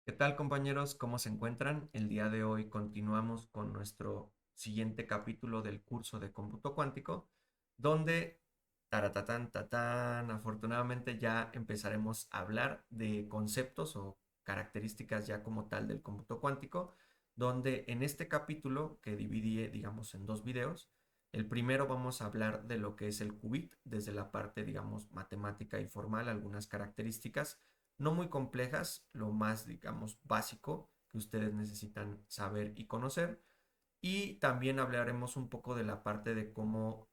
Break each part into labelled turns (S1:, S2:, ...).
S1: ¿Qué tal, compañeros? ¿Cómo se encuentran? El día de hoy continuamos con nuestro siguiente capítulo del curso de cómputo cuántico, donde, taratatán, tatán, afortunadamente ya empezaremos a hablar de conceptos o características ya como tal del cómputo cuántico, donde en este capítulo, que dividí, digamos, en dos videos, el primero vamos a hablar de lo que es el qubit, desde la parte, digamos, matemática y formal, algunas características no muy complejas, lo más, digamos, básico que ustedes necesitan saber y conocer. Y también hablaremos un poco de la parte de cómo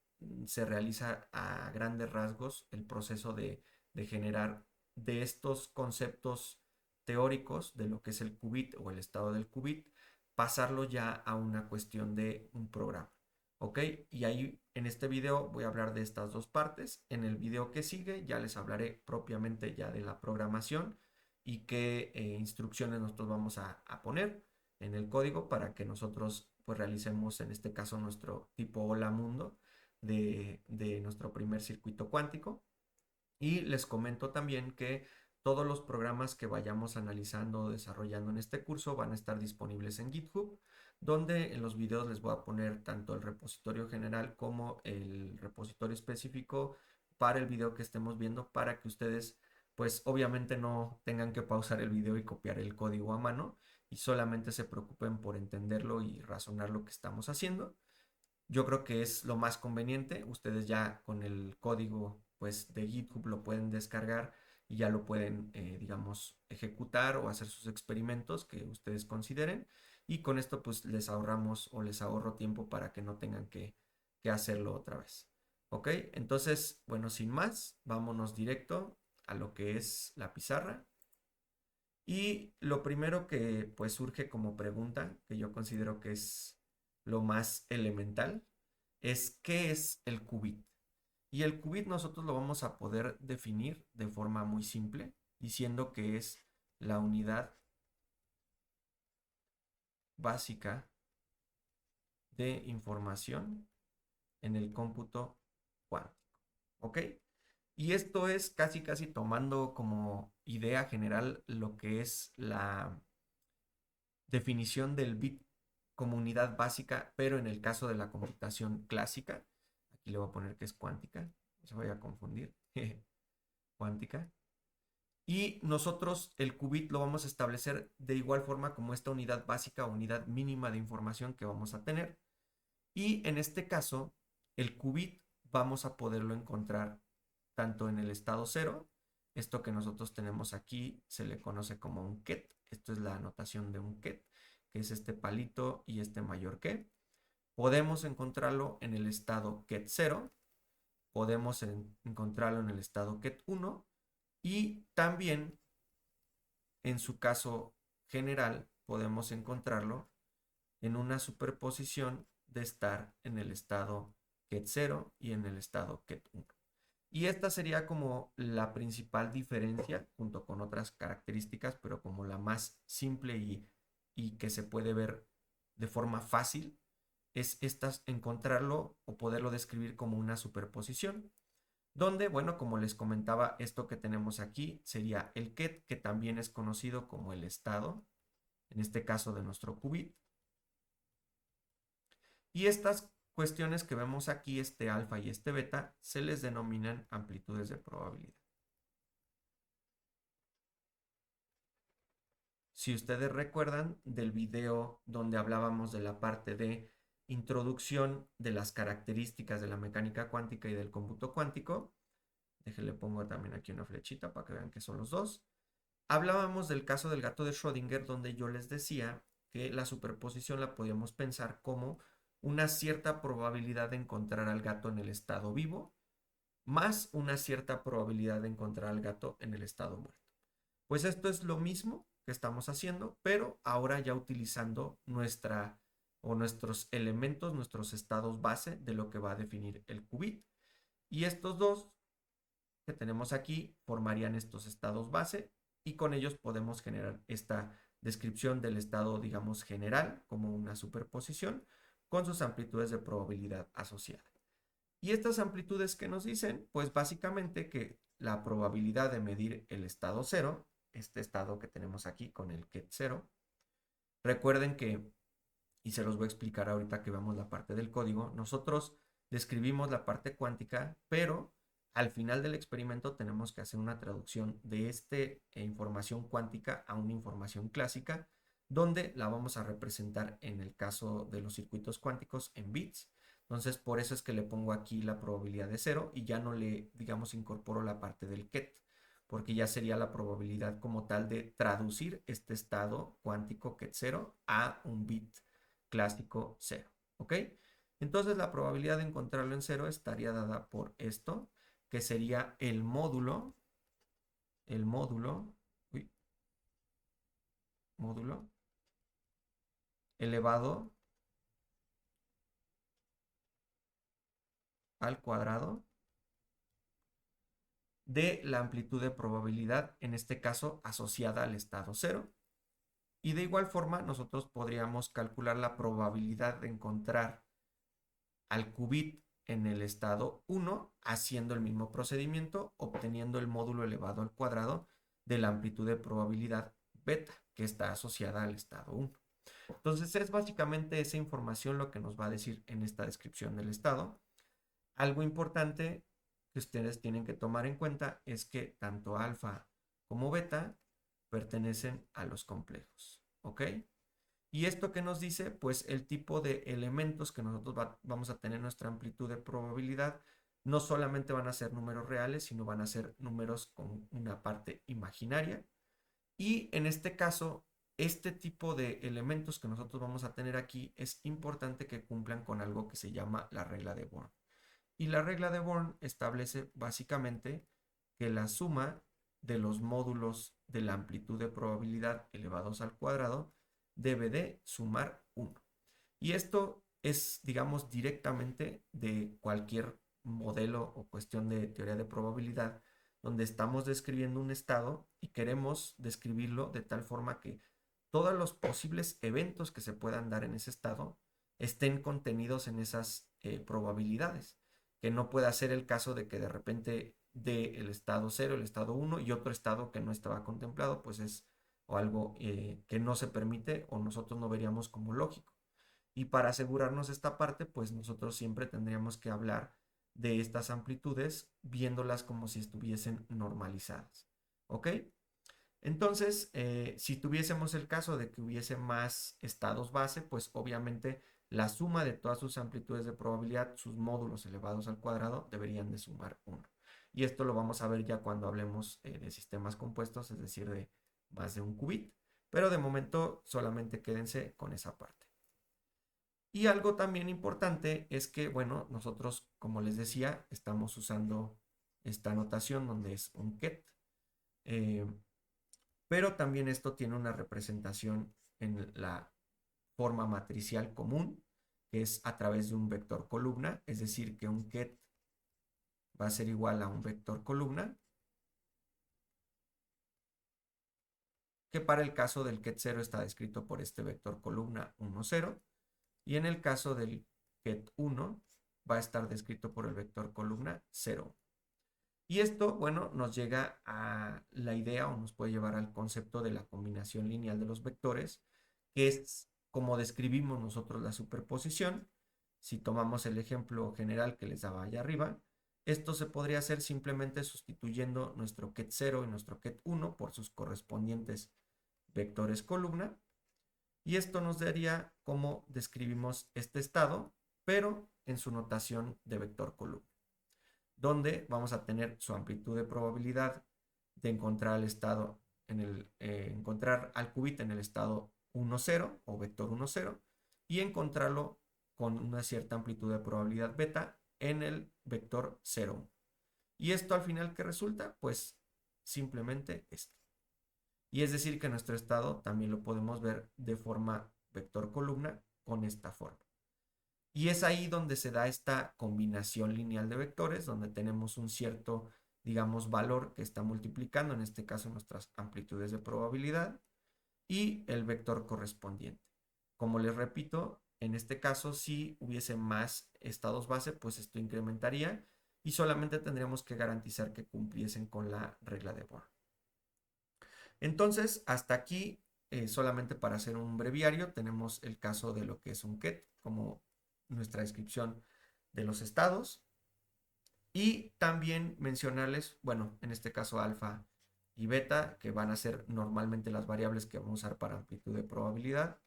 S1: se realiza a grandes rasgos el proceso de generar de estos conceptos teóricos de lo que es el qubit o el estado del qubit, pasarlo ya a una cuestión de un programa. ¿Ok? Y ahí en este video voy a hablar de estas dos partes. En el video que sigue ya les hablaré propiamente ya de la programación y qué instrucciones nosotros vamos a poner en el código para que nosotros pues realicemos en este caso nuestro tipo hola mundo de nuestro primer circuito cuántico. Y les comento también que todos los programas que vayamos analizando o desarrollando en este curso van a estar disponibles en GitHub, donde en los videos les voy a poner tanto el repositorio general como el repositorio específico para el video que estemos viendo para que ustedes pues obviamente no tengan que pausar el video y copiar el código a mano y solamente se preocupen por entenderlo y razonar lo que estamos haciendo. Yo creo que es lo más conveniente. Ustedes ya con el código pues de GitHub lo pueden descargar y ya lo pueden, digamos, ejecutar o hacer sus experimentos que ustedes consideren. Y con esto pues les ahorramos o les ahorro tiempo para que no tengan que hacerlo otra vez. ¿Ok? Entonces, bueno, sin más, vámonos directo a lo que es la pizarra. Y lo primero que pues surge como pregunta, que yo considero que es lo más elemental, es ¿qué es el qubit? Y el qubit nosotros lo vamos a poder definir de forma muy simple, diciendo que es la unidad básica de información en el cómputo cuántico. ¿Ok? Y esto es casi casi tomando como idea general lo que es la definición del bit como unidad básica, pero en el caso de la computación clásica, aquí le voy a poner que es cuántica, no se vaya a confundir, cuántica. Y nosotros el qubit lo vamos a establecer de igual forma como esta unidad básica o unidad mínima de información que vamos a tener. Y en este caso, el qubit vamos a poderlo encontrar tanto en el estado cero, esto que nosotros tenemos aquí se le conoce como un ket, esto es la anotación de un ket, que es este palito y este mayor que. Podemos encontrarlo en el estado ket cero, podemos encontrarlo en el estado ket uno y también en su caso general podemos encontrarlo en una superposición de estar en el estado ket cero y en el estado ket uno. Y esta sería como la principal diferencia, junto con otras características, pero como la más simple y que se puede ver de forma fácil, es estas, encontrarlo o poderlo describir como una superposición. Donde, bueno, como les comentaba, esto que tenemos aquí sería el ket, que también es conocido como el estado, en este caso de nuestro qubit. Y estas cuestiones que vemos aquí, este alfa y este beta, se les denominan amplitudes de probabilidad. Si ustedes recuerdan del video donde hablábamos de la parte de introducción de las características de la mecánica cuántica y del cómputo cuántico, déjenle pongo también aquí una flechita para que vean que son los dos. Hablábamos del caso del gato de Schrödinger donde yo les decía que la superposición la podíamos pensar como una cierta probabilidad de encontrar al gato en el estado vivo más una cierta probabilidad de encontrar al gato en el estado muerto. Pues esto es lo mismo que estamos haciendo, pero ahora ya utilizando nuestra o nuestros elementos, nuestros estados base de lo que va a definir el qubit. Y estos dos que tenemos aquí formarían estos estados base y con ellos podemos generar esta descripción del estado, digamos, general como una superposición con sus amplitudes de probabilidad asociada. Y estas amplitudes que nos dicen, pues básicamente que la probabilidad de medir el estado cero este estado que tenemos aquí con el ket 0. Recuerden que, y se los voy a explicar ahorita que veamos la parte del código, nosotros describimos la parte cuántica, pero al final del experimento tenemos que hacer una traducción de esta información cuántica a una información clásica, donde la vamos a representar en el caso de los circuitos cuánticos en bits. Entonces, por eso es que le pongo aquí la probabilidad de 0 y ya no le, digamos, incorporo la parte del ket, porque ya sería la probabilidad como tal de traducir este estado cuántico ket 0 a un bit clásico 0. ¿Ok? Entonces, la probabilidad de encontrarlo en 0 estaría dada por esto, que sería el módulo elevado al cuadrado de la amplitud de probabilidad, en este caso asociada al estado 0. Y de igual forma, nosotros podríamos calcular la probabilidad de encontrar al qubit en el estado 1 haciendo el mismo procedimiento, obteniendo el módulo elevado al cuadrado de la amplitud de probabilidad beta, que está asociada al estado 1. Entonces es básicamente esa información lo que nos va a decir en esta descripción del estado. Algo importante que ustedes tienen que tomar en cuenta es que tanto alfa como beta pertenecen a los complejos. ¿Ok? ¿Y esto qué nos dice? Pues el tipo de elementos que nosotros vamos a tener en nuestra amplitud de probabilidad no solamente van a ser números reales, sino van a ser números con una parte imaginaria. Y en este caso, este tipo de elementos que nosotros vamos a tener aquí es importante que cumplan con algo que se llama la regla de Born. Y la regla de Born establece básicamente que la suma de los módulos de la amplitud de probabilidad elevados al cuadrado debe de sumar 1. Y esto es, digamos, directamente de cualquier modelo o cuestión de teoría de probabilidad, donde estamos describiendo un estado y queremos describirlo de tal forma que todos los posibles eventos que se puedan dar en ese estado estén contenidos en esas probabilidades, que no pueda ser el caso de que de repente dé el estado 0, el estado 1 y otro estado que no estaba contemplado, pues es o algo que no se permite o nosotros no veríamos como lógico. Y para asegurarnos esta parte, pues nosotros siempre tendríamos que hablar de estas amplitudes viéndolas como si estuviesen normalizadas. ¿Ok? Entonces, si tuviésemos el caso de que hubiese más estados base, pues obviamente la suma de todas sus amplitudes de probabilidad, sus módulos elevados al cuadrado, deberían de sumar 1. Y esto lo vamos a ver ya cuando hablemos de sistemas compuestos, es decir, de más de un qubit. Pero de momento solamente quédense con esa parte. Y algo también importante es que, bueno, nosotros, como les decía, estamos usando esta notación donde es un ket. Eh, pero también esto tiene una representación en la forma matricial común, que es a través de un vector columna, es decir, que un ket va a ser igual a un vector columna, que para el caso del ket 0 está descrito por este vector columna 1, 0, y en el caso del ket 1 va a estar descrito por el vector columna 0. Y esto, bueno, nos llega a la idea o nos puede llevar al concepto de la combinación lineal de los vectores, que es como describimos nosotros la superposición. Si tomamos el ejemplo general que les daba allá arriba, esto se podría hacer simplemente sustituyendo nuestro ket 0 y nuestro ket 1 por sus correspondientes vectores columna. Y esto nos daría cómo describimos este estado, pero en su notación de vector columna, donde vamos a tener su amplitud de probabilidad de encontrar el estado encontrar al qubit en el estado 1, 0 o vector 1, 0 y encontrarlo con una cierta amplitud de probabilidad beta en el vector 0. Y esto al final, ¿qué resulta? Pues simplemente esto. Y es decir que nuestro estado también lo podemos ver de forma vector columna con esta forma. Y es ahí donde se da esta combinación lineal de vectores, donde tenemos un cierto, digamos, valor que está multiplicando, en este caso nuestras amplitudes de probabilidad, y el vector correspondiente. Como les repito, en este caso, si hubiese más estados base, pues esto incrementaría y solamente tendríamos que garantizar que cumpliesen con la regla de Born. Entonces, hasta aquí, solamente para hacer un breviario, tenemos el caso de lo que es un ket, como nuestra descripción de los estados. Y también mencionarles, bueno, en este caso alfa y beta, que van a ser normalmente las variables que vamos a usar para amplitud de probabilidad.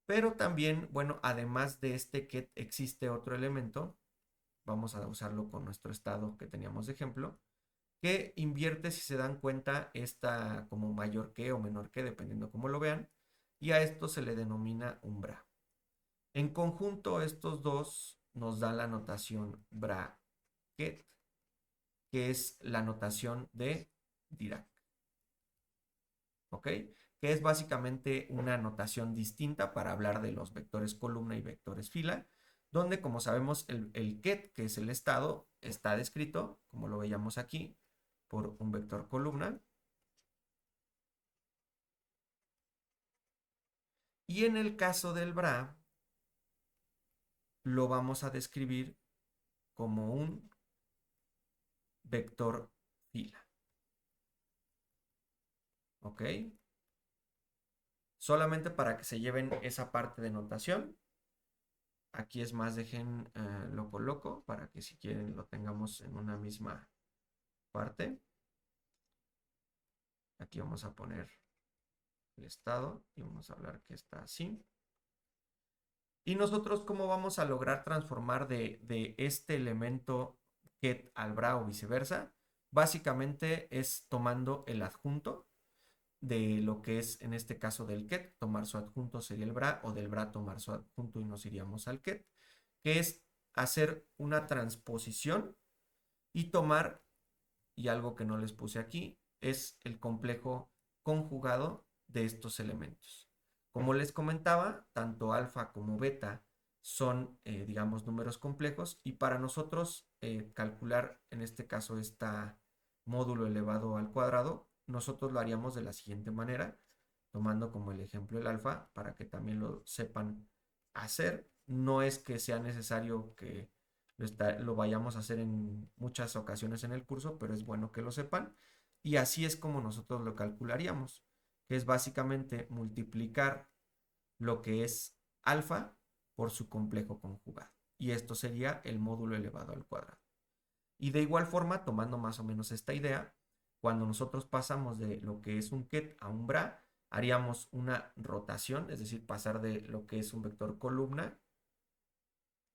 S1: Pero también, bueno, además de este ket existe otro elemento, vamos a usarlo con nuestro estado que teníamos de ejemplo, que invierte, si se dan cuenta, esta como mayor que o menor que, dependiendo cómo lo vean, y a esto se le denomina umbra. En conjunto, estos dos nos dan la notación bracket, que es la notación de Dirac, ¿ok? Que es básicamente una notación distinta para hablar de los vectores columna y vectores fila, donde, como sabemos, el ket, que es el estado, está descrito, como lo veíamos aquí, por un vector columna. Y en el caso del bra, lo vamos a describir como un vector fila, ¿ok? Solamente para que se lleven esa parte de notación. Aquí es más, dejen lo coloco para que si quieren lo tengamos en una misma parte. Aquí vamos a poner el estado y vamos a hablar que está así. Y nosotros, ¿cómo vamos a lograr transformar de este elemento get al bra o viceversa? Básicamente es tomando el adjunto de lo que es en este caso del ket, tomar su adjunto sería el bra, o del bra tomar su adjunto y nos iríamos al ket, que es hacer una transposición y tomar, y algo que no les puse aquí, es el complejo conjugado de estos elementos. Como les comentaba, tanto alfa como beta son, digamos, números complejos, y para nosotros calcular, en este caso, este módulo elevado al cuadrado, nosotros lo haríamos de la siguiente manera, tomando como el ejemplo el alfa, para que también lo sepan hacer. No es que sea necesario que lo vayamos a hacer en muchas ocasiones en el curso, pero es bueno que lo sepan. Y así es como nosotros lo calcularíamos, que es básicamente multiplicar lo que es alfa por su complejo conjugado. Y esto sería el módulo elevado al cuadrado. Y de igual forma, tomando más o menos esta idea, cuando nosotros pasamos de lo que es un ket a un bra, haríamos una rotación, es decir, pasar de lo que es un vector columna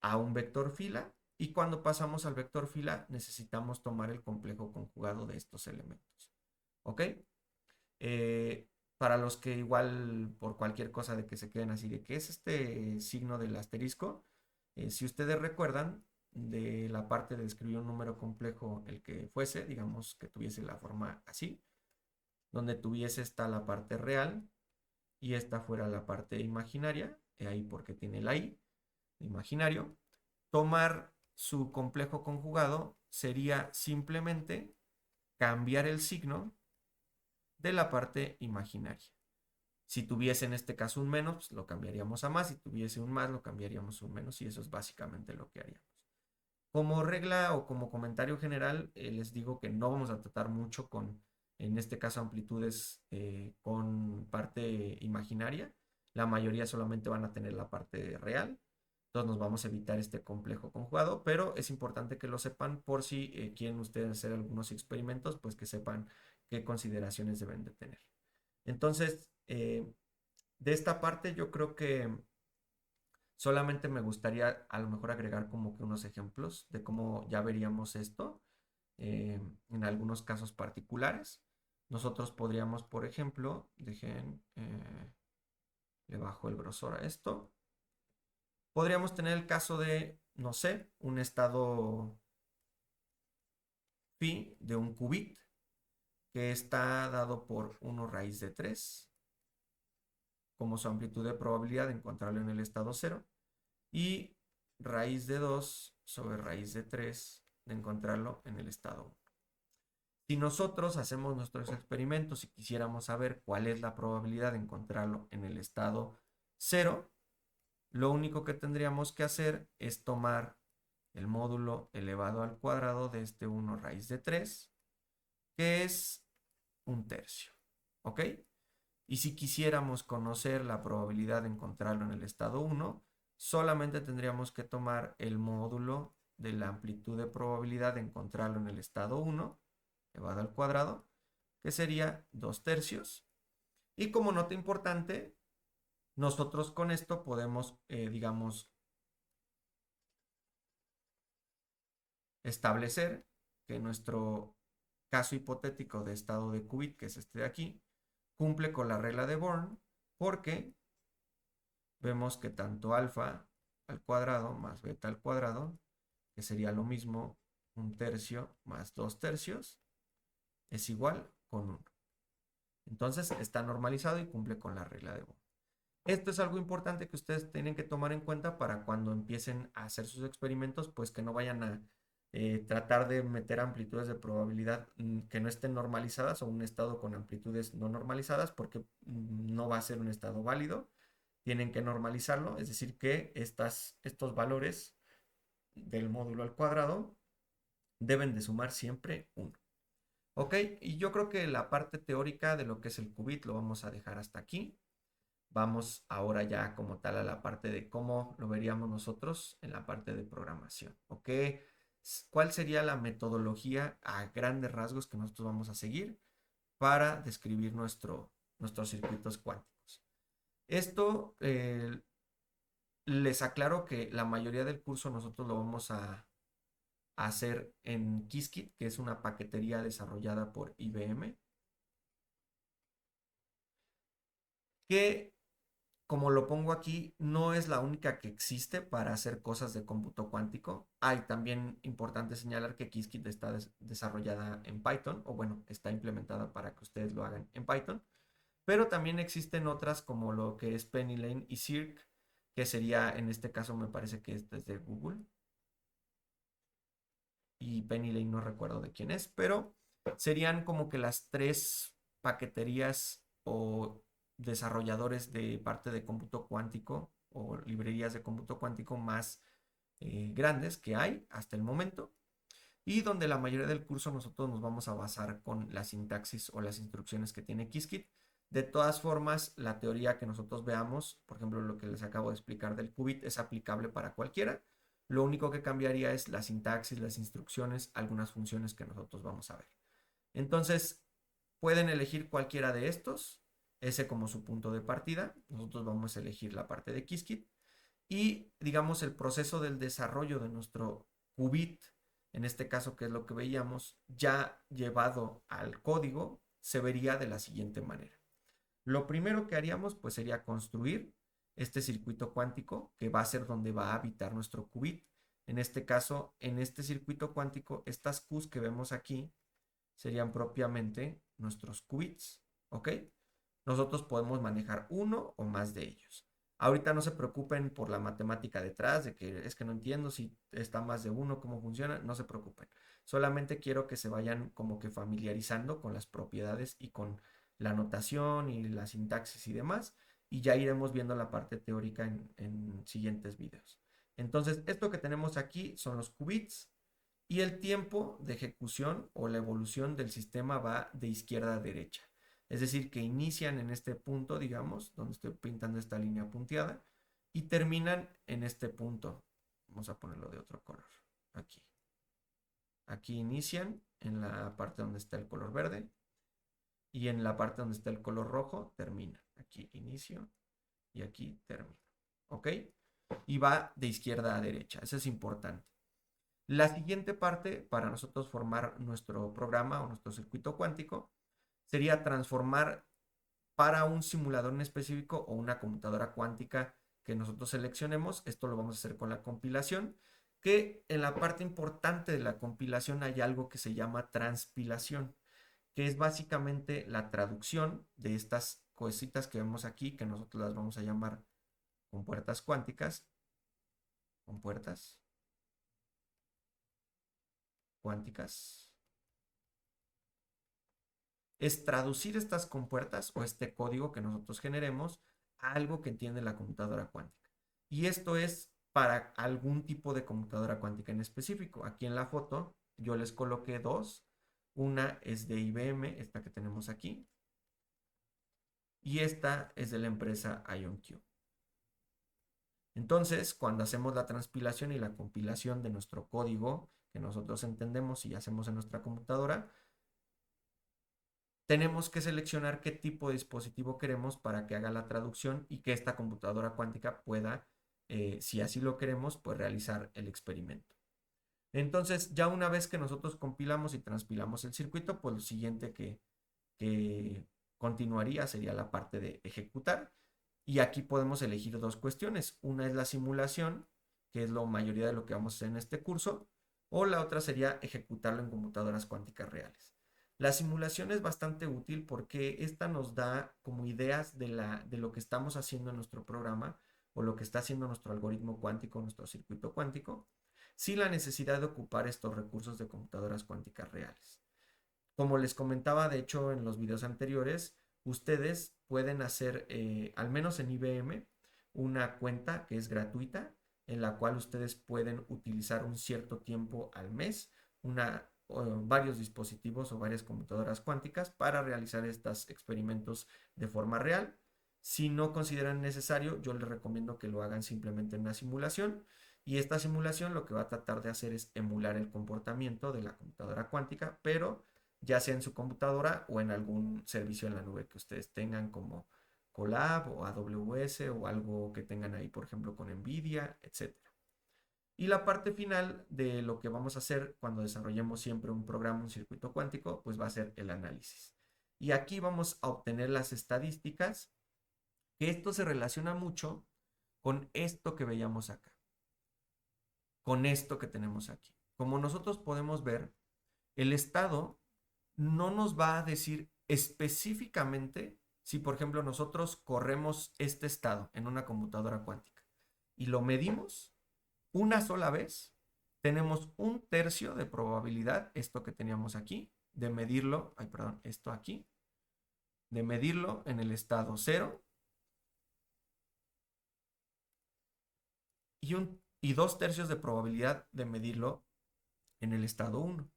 S1: a un vector fila, y cuando pasamos al vector fila necesitamos tomar el complejo conjugado de estos elementos. ¿Ok? Para los que igual por cualquier cosa de que se queden así de qué es este signo del asterisco, si ustedes recuerdan de la parte de escribir un número complejo, el que fuese, digamos que tuviese la forma así, donde tuviese esta la parte real y esta fuera la parte imaginaria, ahí porque tiene la i, imaginario, tomar su complejo conjugado sería simplemente cambiar el signo de la parte imaginaria. Si tuviese en este caso un menos, pues lo cambiaríamos a más. Si tuviese un más, lo cambiaríamos a un menos. Y eso es básicamente lo que haríamos. Como regla o como comentario general, les digo que no vamos a tratar mucho con, en este caso, amplitudes con parte imaginaria. La mayoría solamente van a tener la parte real. Entonces nos vamos a evitar este complejo conjugado, pero es importante que lo sepan por si quieren ustedes hacer algunos experimentos, pues que sepan qué consideraciones deben de tener. Entonces, de esta parte yo creo que solamente me gustaría a lo mejor agregar como que unos ejemplos de cómo ya veríamos esto en algunos casos particulares. Nosotros podríamos, por ejemplo, le bajo el grosor a esto. Podríamos tener el caso de, no sé, un estado phi de un qubit que está dado por 1 raíz de 3 como su amplitud de probabilidad de encontrarlo en el estado 0, y raíz de 2 sobre raíz de 3 de encontrarlo en el estado 1. Si nosotros hacemos nuestros experimentos y quisiéramos saber cuál es la probabilidad de encontrarlo en el estado 0, lo único que tendríamos que hacer es tomar el módulo elevado al cuadrado de este 1 raíz de 3, que es 1/3. ¿Ok? Y si quisiéramos conocer la probabilidad de encontrarlo en el estado 1, solamente tendríamos que tomar el módulo de la amplitud de probabilidad de encontrarlo en el estado 1, elevado al cuadrado, que sería 2/3. Y como nota importante, nosotros con esto podemos, digamos, establecer que nuestro caso hipotético de estado de qubit, que es este de aquí, cumple con la regla de Born, porque vemos que tanto alfa al cuadrado más beta al cuadrado, que sería lo mismo 1/3 más 2/3, es igual con 1. Entonces está normalizado y cumple con la regla de Born. Esto es algo importante que ustedes tienen que tomar en cuenta para cuando empiecen a hacer sus experimentos, pues que no vayan a tratar de meter amplitudes de probabilidad que no estén normalizadas o un estado con amplitudes no normalizadas, porque no va a ser un estado válido. Tienen que normalizarlo, es decir, que estos valores del módulo al cuadrado deben de sumar siempre 1. ¿Ok? Y yo creo que la parte teórica de lo que es el qubit lo vamos a dejar hasta aquí. Vamos ahora ya como tal a la parte de cómo lo veríamos nosotros en la parte de programación. ¿Ok? ¿Cuál sería la metodología a grandes rasgos que nosotros vamos a seguir para describir nuestros circuitos cuánticos? Esto les aclaro que la mayoría del curso nosotros lo vamos a hacer en Qiskit, que es una paquetería desarrollada por IBM, que como lo pongo aquí, no es la única que existe para hacer cosas de cómputo cuántico. Hay también importante señalar que Qiskit está desarrollada en Python, o bueno, está implementada para que ustedes lo hagan en Python. Pero también existen otras como lo que es PennyLane y Cirq, que sería, en este caso me parece que este es de Google. Y PennyLane no recuerdo de quién es, pero serían como que las tres paqueterías o desarrolladores de parte de cómputo cuántico o librerías de cómputo cuántico más grandes que hay hasta el momento, y donde la mayoría del curso nosotros nos vamos a basar con la sintaxis o las instrucciones que tiene Qiskit. De todas formas, la teoría que nosotros veamos, por ejemplo, lo que les acabo de explicar del qubit, es aplicable para cualquiera. Lo único que cambiaría es la sintaxis, las instrucciones, algunas funciones que nosotros vamos a ver. Entonces, pueden elegir cualquiera de estos, ese como su punto de partida. Nosotros vamos a elegir la parte de Qiskit. Y, digamos, el proceso del desarrollo de nuestro qubit, en este caso, que es lo que veíamos, ya llevado al código, se vería de la siguiente manera. Lo primero que haríamos, pues, sería construir este circuito cuántico, que va a ser donde va a habitar nuestro qubit. En este caso, en este circuito cuántico, estas Qs que vemos aquí serían propiamente nuestros qubits, ¿ok? Nosotros podemos manejar uno o más de ellos. Ahorita no se preocupen por la matemática detrás, de que es que no entiendo si está más de uno, cómo funciona, no se preocupen. Solamente quiero que se vayan como que familiarizando con las propiedades y con la notación y la sintaxis y demás, y ya iremos viendo la parte teórica en siguientes videos. Entonces, esto que tenemos aquí son los qubits, y el tiempo de ejecución o la evolución del sistema va de izquierda a derecha. Es decir, que inician en este punto, digamos, donde estoy pintando esta línea punteada, y terminan en este punto. Vamos a ponerlo de otro color. Aquí. Aquí inician en la parte donde está el color verde, y en la parte donde está el color rojo termina. Aquí inicio y aquí termino. ¿Ok? Y va de izquierda a derecha. Eso es importante. La siguiente parte para nosotros formar nuestro programa o nuestro circuito cuántico sería transformar para un simulador en específico o una computadora cuántica que nosotros seleccionemos. Esto lo vamos a hacer con la compilación, que en la parte importante de la compilación hay algo que se llama transpilación, que es básicamente la traducción de estas cositas que vemos aquí, que nosotros las vamos a llamar compuertas cuánticas, compuertas cuánticas, es traducir estas compuertas o este código que nosotros generemos a algo que entiende la computadora cuántica. Y esto es para algún tipo de computadora cuántica en específico. Aquí en la foto yo les coloqué dos. Una es de IBM, esta que tenemos aquí, y esta es de la empresa IonQ. Entonces, cuando hacemos la transpilación y la compilación de nuestro código que nosotros entendemos y hacemos en nuestra computadora, tenemos que seleccionar qué tipo de dispositivo queremos para que haga la traducción y que esta computadora cuántica pueda, si así lo queremos, pues realizar el experimento. Entonces, ya una vez que nosotros compilamos y transpilamos el circuito, pues lo siguiente que continuaría sería la parte de ejecutar. Y aquí podemos elegir dos cuestiones. Una es la simulación, que es la mayoría de lo que vamos a hacer en este curso, o la otra sería ejecutarlo en computadoras cuánticas reales. La simulación es bastante útil porque esta nos da como ideas de lo que estamos haciendo en nuestro programa o lo que está haciendo nuestro algoritmo cuántico, nuestro circuito cuántico, sin la necesidad de ocupar estos recursos de computadoras cuánticas reales. Como les comentaba, de hecho, en los videos anteriores, ustedes pueden hacer, al menos en IBM, una cuenta que es gratuita, en la cual ustedes pueden utilizar un cierto tiempo al mes, varios dispositivos o varias computadoras cuánticas para realizar estos experimentos de forma real. Si no consideran necesario, yo les recomiendo que lo hagan simplemente en una simulación. Y esta simulación lo que va a tratar de hacer es emular el comportamiento de la computadora cuántica, pero ya sea en su computadora o en algún servicio en la nube que ustedes tengan como Colab o AWS o algo que tengan ahí, por ejemplo, con NVIDIA, etcétera. Y la parte final de lo que vamos a hacer cuando desarrollemos siempre un programa, un circuito cuántico, pues va a ser el análisis. Y aquí vamos a obtener las estadísticas, que esto se relaciona mucho con esto que veíamos acá, con esto que tenemos aquí. Como nosotros podemos ver, el estado no nos va a decir específicamente si, por ejemplo, nosotros corremos este estado en una computadora cuántica y lo medimos una sola vez, tenemos un tercio de probabilidad, esto que teníamos aquí, de medirlo, ay, perdón, esto aquí, de medirlo en el estado 0 y 2 tercios de probabilidad de medirlo en el estado 1.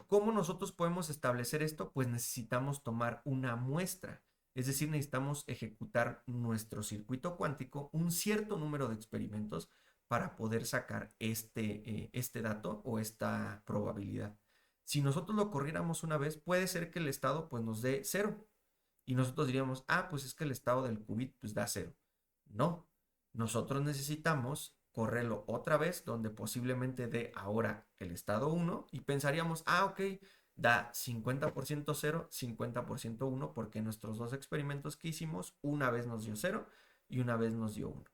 S1: ¿Cómo nosotros podemos establecer esto? Pues necesitamos tomar una muestra, es decir, necesitamos ejecutar nuestro circuito cuántico, un cierto número de experimentos para poder sacar este dato o esta probabilidad. Si nosotros lo corriéramos una vez, puede ser que el estado pues nos dé 0 y nosotros diríamos, ah, pues es que el estado del qubit pues da 0. No, nosotros necesitamos correrlo otra vez donde posiblemente dé ahora el estado 1 y pensaríamos, ah, ok, da 50% 0, 50% 1 porque nuestros dos experimentos que hicimos, una vez nos dio 0 y una vez nos dio 1.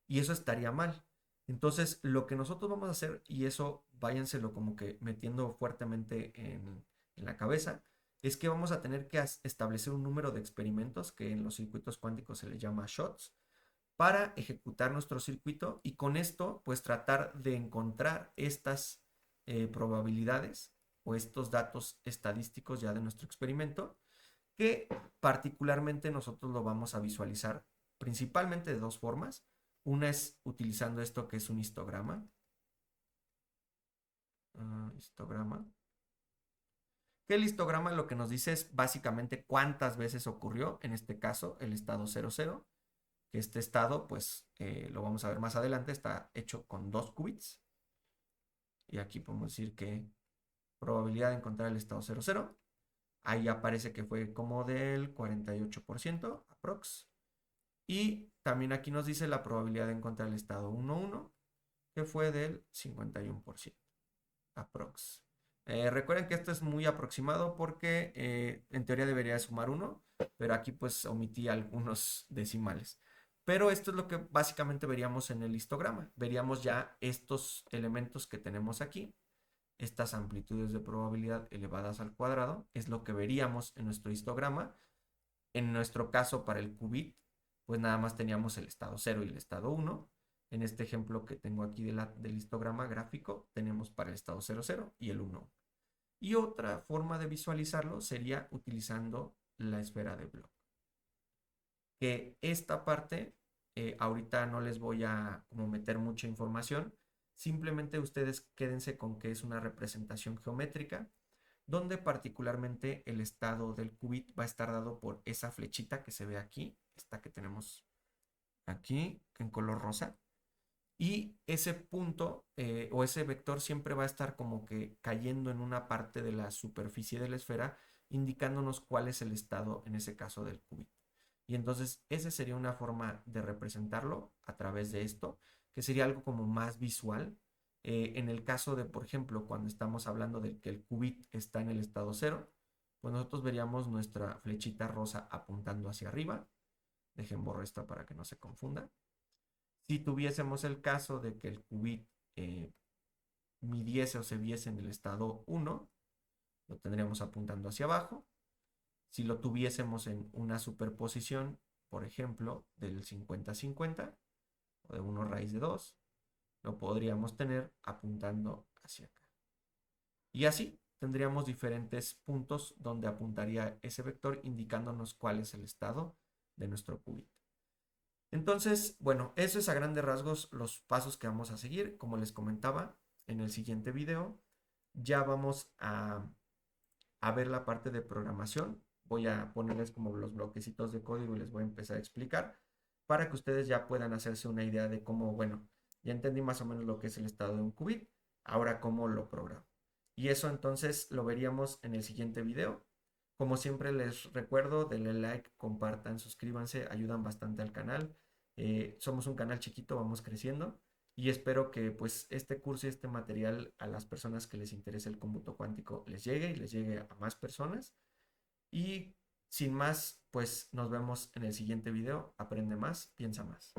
S1: Y eso estaría mal. Entonces, lo que nosotros vamos a hacer, y eso váyanselo como que metiendo fuertemente en la cabeza, es que vamos a tener que establecer un número de experimentos que en los circuitos cuánticos se les llama shots para ejecutar nuestro circuito y con esto pues tratar de encontrar estas probabilidades o estos datos estadísticos ya de nuestro experimento que particularmente nosotros lo vamos a visualizar principalmente de dos formas. Una es utilizando esto que es un histograma. Histograma. Que el histograma lo que nos dice es básicamente cuántas veces ocurrió, en este caso, el estado 00, que este estado, pues lo vamos a ver más adelante, está hecho con 2 qubits. Y aquí podemos decir que probabilidad de encontrar el estado 00. Ahí aparece que fue como del 48%, aprox. Y también aquí nos dice la probabilidad de encontrar el estado 11, que fue del 51%, aprox. Recuerden que esto es muy aproximado porque en teoría debería sumar 1, pero aquí pues omití algunos decimales. Pero esto es lo que básicamente veríamos en el histograma. Veríamos ya estos elementos que tenemos aquí, estas amplitudes de probabilidad elevadas al cuadrado, es lo que veríamos en nuestro histograma. En nuestro caso, para el qubit, pues nada más teníamos el estado 0 y el estado 1. En este ejemplo que tengo aquí del histograma gráfico, tenemos para el estado 00 y el 1. Y otra forma de visualizarlo sería utilizando la esfera de Bloch. Que esta parte ahorita no les voy a como meter mucha información. Simplemente ustedes quédense con que es una representación geométrica donde particularmente el estado del qubit va a estar dado por esa flechita que se ve aquí, esta que tenemos aquí en color rosa. Y ese punto o ese vector siempre va a estar como que cayendo en una parte de la superficie de la esfera, indicándonos cuál es el estado en ese caso del qubit. Y entonces esa sería una forma de representarlo a través de esto, que sería algo como más visual. En el caso de, por ejemplo, cuando estamos hablando de que el qubit está en el estado cero, pues nosotros veríamos nuestra flechita rosa apuntando hacia arriba. Dejen borro esto para que no se confunda. Si tuviésemos el caso de que el qubit eh, midiese o se viese en el estado 1, lo tendríamos apuntando hacia abajo. Si lo tuviésemos en una superposición, por ejemplo, del 50-50 o de 1 raíz de 2, lo podríamos tener apuntando hacia acá. Y así tendríamos diferentes puntos donde apuntaría ese vector indicándonos cuál es el estado de nuestro qubit. Entonces, bueno, eso es a grandes rasgos los pasos que vamos a seguir. Como les comentaba, en el siguiente video ya vamos a ver la parte de programación. Voy a ponerles como los bloquecitos de código y les voy a empezar a explicar para que ustedes ya puedan hacerse una idea de cómo, bueno, ya entendí más o menos lo que es el estado de un qubit, ahora cómo lo programo. Y eso entonces lo veríamos en el siguiente video. Como siempre les recuerdo, denle like, compartan, suscríbanse, ayudan bastante al canal. Somos un canal chiquito, vamos creciendo y espero que pues este curso y este material a las personas que les interese el cómputo cuántico les llegue y les llegue a más personas. Y sin más, pues nos vemos en el siguiente video. Aprende más, piensa más.